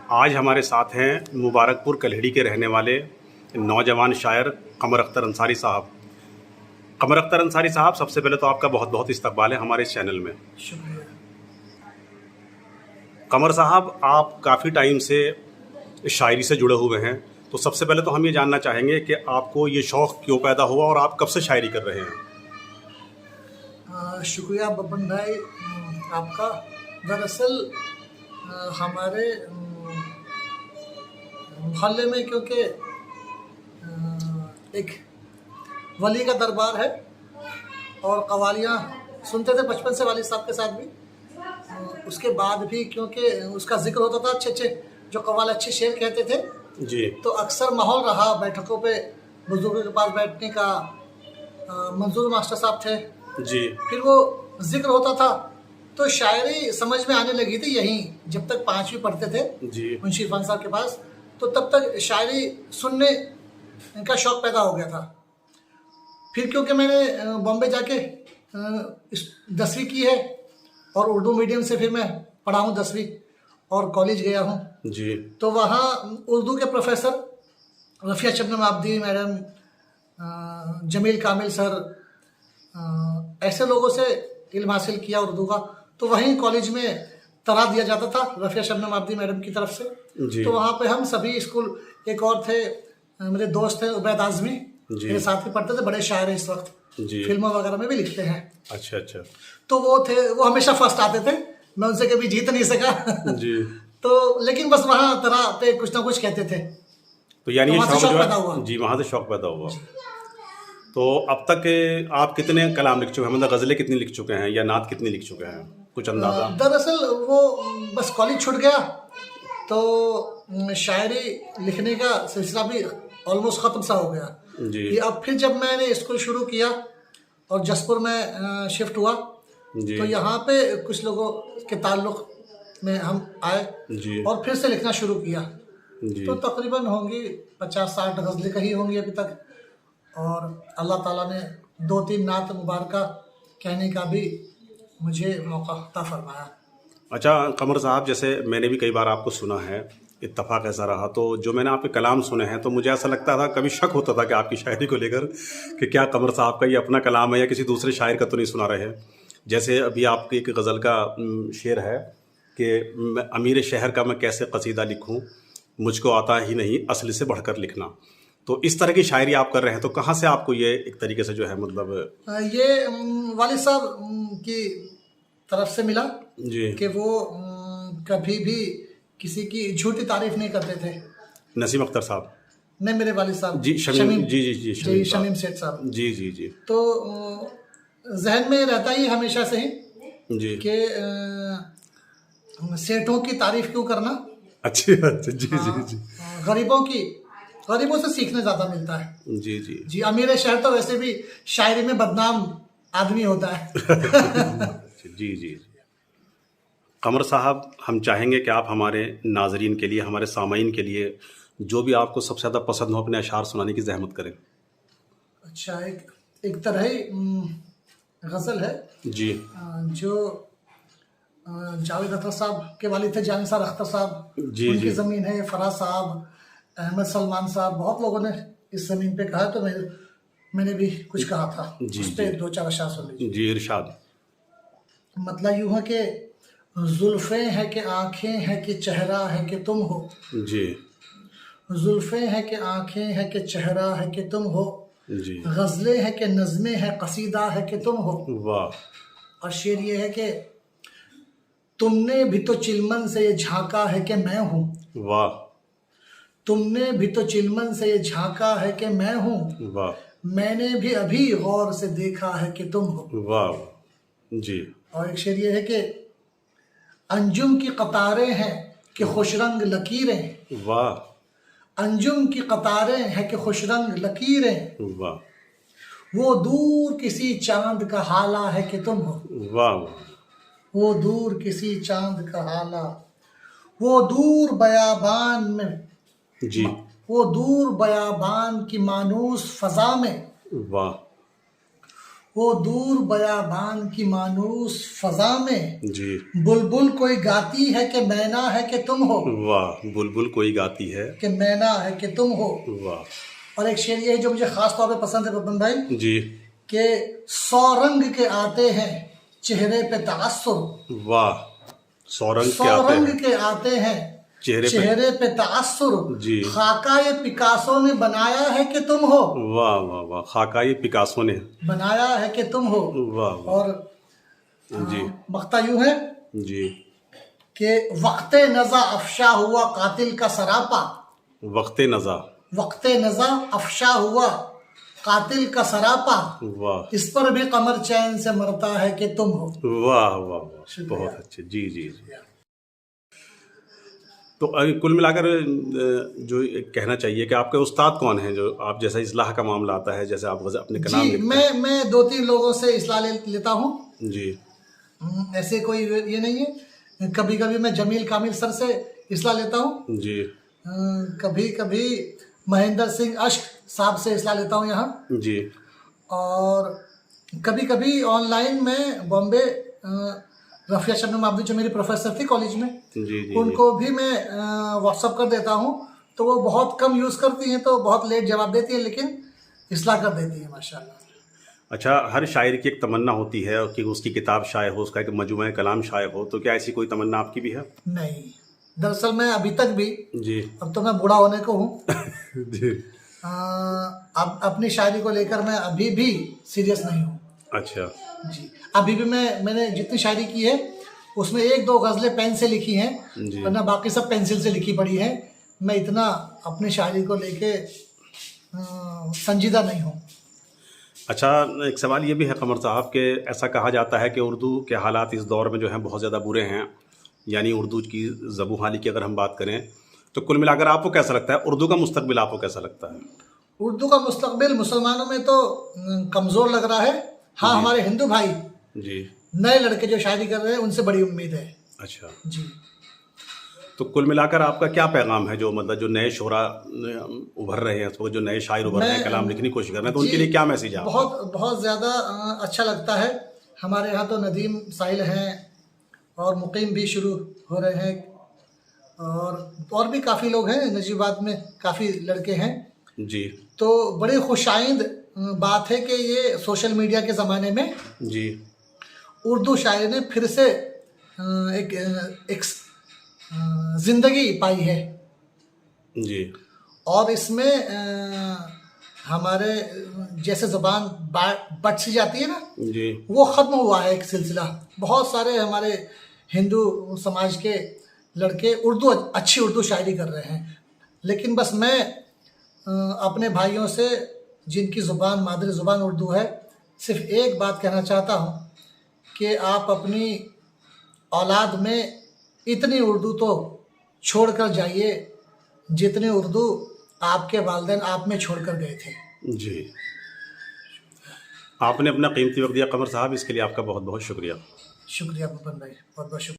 आज हमारे साथ हैं मुबारकपुर कल्हड़ी के रहने वाले नौजवान शायर कमर अख्तर अंसारी साहब। कमर अख्तर अंसारी साहब, सबसे पहले तो आपका बहुत बहुत इस्तकबाल है हमारे इस चैनल में। शुक्रिया। कमर साहब, आप काफ़ी टाइम से शायरी से जुड़े हुए हैं, तो सबसे पहले तो हम ये जानना चाहेंगे कि आपको ये शौक़ क्यों पैदा हुआ और आप कब से शायरी कर रहे हैं? शुक्रिया बब्बन भाई आपका। दरअसल हमारे मोहल्ले में क्योंकि एक वली का दरबार है और कवालियाँ सुनते थे बचपन से वालिद साहब के साथ भी। उसके बाद भी क्योंकि उसका जिक्र होता था, अच्छे अच्छे जो कव्वाल अच्छे शेर कहते थे जी। तो अक्सर माहौल रहा बैठकों पे बुजुर्गों के पास बैठने का। मंजूर मास्टर साहब थे जी। फिर वो जिक्र होता था तो शायरी समझ में आने लगी थी। यहीं जब तक 5वीं पढ़ते थे जी। मुंशी इरफान साहब के पास, तो तब तक शायरी सुनने का शौक़ पैदा हो गया था। फिर क्योंकि मैंने बॉम्बे जाके 10वीं की है और उर्दू मीडियम से फिर मैं पढ़ा हूँ 10वीं और कॉलेज गया हूँ जी। तो वहाँ उर्दू के professor Rafia Shabnam Abdi madam, Jameel कामिल सर, ऐसे लोगों से इल्म हासिल किया उर्दू का। तो वहीं कॉलेज में तरा दिया जाता था रफ़िया शबनम आब्दी मैडम की तरफ से। तो वहाँ पे हम सभी स्कूल, एक और थे मेरे दोस्त थे उबैद आज़मी, मेरे साथ ही पढ़ते थे, बड़े शायर इस वक्त, फिल्मों वगैरह में भी लिखते हैं। अच्छा अच्छा। तो वो थे, वो हमेशा फर्स्ट आते थे, मैं उनसे कभी जीत नहीं सका जी। तो लेकिन बस वहाँ तरह पे कुछ ना कुछ कहते थे। तो यानी तो ये वहाँ से शौक़ जो पैदा हुआ। है, जी, वहाँ से शौक़ पैदा हुआ। तो अब तक आप कितने कलाम लिख चुके हैं, मतलब गज़लें कितनी लिख चुके हैं या नात कितनी लिख चुके हैं, कुछ अंदाज़ा? दरअसल वो बस कॉलेज छूट गया तो शायरी लिखने का सिलसिला भी ऑलमोस्ट ख़त्म सा हो गया जी। कि अब फिर जब मैंने स्कूल शुरू किया और जसपुर में शिफ्ट हुआ जी। तो यहाँ पे कुछ लोगों के ताल्लुक़ में हम आए जी। और फिर से लिखना शुरू किया। जी। तो तकरीबन होंगी 50-60 गज़लें कही होंगी अभी तक, और अल्लाह ताला ने 2-3 नात मुबारका कहने का भी मुझे मौका अता फरमाया। अच्छा कमर साहब, जैसे मैंने भी कई बार आपको सुना है, इत्तफ़ाक़ ऐसा रहा, तो जो मैंने आपके कलाम सुने हैं तो मुझे ऐसा लगता था, कभी शक होता था कि आपकी शायरी को लेकर कि क्या कमर साहब का ये अपना कलाम है या किसी दूसरे शायर का तो नहीं सुना रहे। जैसे अभी आपकी एक गज़ल का शेर है कि अमीर शहर का मैं कैसे कसीदा लिखूं, मुझको आता ही नहीं असल से बढ़कर लिखना। तो इस तरह की शायरी आप कर रहे हैं, तो कहाँ से आपको ये एक तरीके से जो है मतलब ये वालिद साहब की तरफ से मिला जी कि वो कभी भी किसी की झूठी तारीफ नहीं करते थे। नसीम अख्तर साहब? नहीं, मेरे वालिद साहब जी, शमीम जी जी जी जी शमीम सेठ साहब जी जी जी। तो जहन में रहता ही हमेशा से ही जी कि सेठों की तारीफ क्यों करना। अच्छी अच्छा। जी जी जी गरीबों से सीखने ज़्यादा मिलता है। जी जी जी, अमीर शहर तो वैसे भी शायरी में बदनाम आदमी होता है जी जी जी। कमर साहब, हम चाहेंगे कि आप हमारे नाजरीन के लिए, हमारे सामाईन के लिए जो भी आपको सबसे ज़्यादा पसंद हो अपने अशार सुनाने की जहमत करें। अच्छा, एक तरह ही गज़ल है जी। जो जावेद अख्तर साहब के वालिद थे, जानिसार अख्तर साहब, जी उनकी जी। ज़मीन है। फराज साहब, अहमद सलमान साहब, बहुत लोगों ने इस ज़मीन पे कहा, तो मैंने भी कुछ कहा था जी उस पर। जी। 2-4 अशार सुन लीजिए। जी इरशाद। मतलब यूँ है कि जुल्फ़ें है कि आँखें है कि चेहरा है कि तुम हो। जी जुल्फ़ें है कि आँखें है कि चेहरा है कि तुम हो। जी। गज़लें है कि नज़में है कसीदा है कि तुम हो। वाह। और शेर ये है कि तुमने भी तो चिलमन से ये झांका है कि मैं हूँ। वाह। तुमने भी तो चिलमन से ये झांका है कि मैं हूँ। वाह। मैंने भी अभी गौर से देखा है कि तुम हो। वाह। जी। और एक शेर ये है कि अंजुम की कतारें हैं कि खुशरंग लकीरें। वाह। अंजुम की कतारें हैं कि खुशरंग लकीरें। वाह। वो दूर किसी चांद का हाला है कि तुम हो। वाह। वो दूर किसी चांद का हाला, वो दूर बयाबान में जी। वो दूर बयाबान की मानूस फजा में। वाह। वो दूर बयाबान की मानूस फजा में जी। बुलबुल कोई गाती है कि मैना है कि तुम हो, वाह, बुलबुल कोई गाती है कि मैना है कि तुम हो। वाह। और एक शेर ये है जो मुझे खास तौर पे पसंद है बब्बन भाई, जी। कि 100 रंग के आते हैं चेहरे पे तासुर, वाह, 100 रंग के 100 आते रंग हैं के आते हैं चेहरे पे तासुर, जी। खाका ये पिकासो ने बनाया है कि तुम हो, वाह वाह वाह, खाका ये पिकासो ने बनाया है कि तुम हो। वाह वाह। और जी मक्ता यूं है जी। कि वक्ते नजा अफशा हुआ कातिल का सरापा, वक्ते नजा, वक्ते नजा अफशा हुआ कातिल का सरापा, वाह इस पर भी कमर चैन से मरता है कि तुम हो। वाह वाह वाह, बहुत अच्छे। जी जी जी। तो कुल मिलाकर जो कहना चाहिए कि आपके उस्ताद कौन हैं, जो आप जैसा इस्लाह का मामला आता है, जैसे आप अपने कलाम जी, लिखते हैं? मैं 2-3 लोगों से इस्लाह लेता हूँ। जी ऐसे कोई ये नहीं है। कभी कभी मैं जमील कामिल सर से इस्लाह लेता हूँ, जी कभी कभी महेंद्र सिंह अश्क साहब से इस्लाह लेता हूँ यहाँ, जी। और कभी कभी ऑनलाइन में बॉम्बे रफिया शबनम आब्दी जो मेरी प्रोफेसर थी कॉलेज में, जी जी उनको भी मैं व्हाट्सअप कर देता हूँ। तो वो बहुत कम यूज़ करती हैं, तो बहुत लेट जवाब देती है, लेकिन इस्लाह कर देती है माशाल्लाह। अच्छा, हर शायर की एक तमन्ना होती है कि उसकी किताब शाये हो, उसका एक मजमूआ कलाम शाये हो, तो क्या ऐसी कोई तमन्ना आपकी भी है? नहीं, दरअसल मैं अभी तक भी, जी अब तो मैं बूढ़ा होने को हूँ, जी। अब अपनी शायरी को लेकर मैं अभी भी सीरियस नहीं हूँ। अच्छा जी, अभी भी मैंने जितनी शायरी की है उसमें 1-2 गज़लें पेन से लिखी हैं, जी। वरना बाकी सब पेंसिल से लिखी पड़ी है। मैं इतना अपनी शायरी को लेके संजीदा नहीं हूँ। अच्छा, एक सवाल ये भी है कमर साहब कि ऐसा कहा जाता है कि उर्दू के हालात इस दौर में जो हैं बहुत ज़्यादा बुरे हैं, यानी उर्दू की ज़बू हाली की अगर हम बात करें, तो कुल मिलाकर आपको कैसा लगता है, उर्दू का मुस्तकबिल आपको कैसा लगता है? उर्दू का मुस्तकबिल मुसलमानों में तो कमज़ोर लग रहा है। हाँ, हमारे हिंदू भाई जी। नए लड़के जो शायरी कर रहे हैं उनसे बड़ी उम्मीद है। अच्छा, जी, तो कुल मिलाकर आपका क्या पैगाम है, जो मतलब जो नए शोरा उभर रहे हैं, तो जो नए शायर उभर रहे हैं, कलाम लिखने की कोशिश कर रहे हैं, तो उनके लिए क्या मैसेज है आपका? बहुत बहुत ज़्यादा अच्छा लगता है। हमारे यहाँ तो नदीम साहिल हैं और मुकीम भी शुरू हो रहे हैं, और भी काफ़ी लोग हैं, नजीबाद में काफ़ी लड़के हैं। जी तो बड़ी खुशाइंद बात है कि ये सोशल मीडिया के ज़माने में जी उर्दू शायरी ने फिर से एक ज़िंदगी पाई है। जी। और इसमें हमारे जैसे ज़ुबान बट सी जाती है ना, जी वो ख़त्म हुआ है एक सिलसिला। बहुत सारे हमारे हिंदू समाज के लड़के अच्छी उर्दू शायरी कर रहे हैं, लेकिन बस मैं अपने भाइयों से जिनकी ज़ुबान मादरी ज़ुबान उर्दू है, सिर्फ एक बात कहना चाहता हूँ कि आप अपनी औलाद में इतनी उर्दू तो छोड़ कर जाइए जितनी उर्दू आपके वालिदैन आप में छोड़ कर गए थे। जी। आपने अपना कीमती वक्त दिया कमर साहब, इसके लिए आपका बहुत बहुत शुक्रिया। शुक्रिया बब्बन भाई, बहुत बहुत शुक्रिया।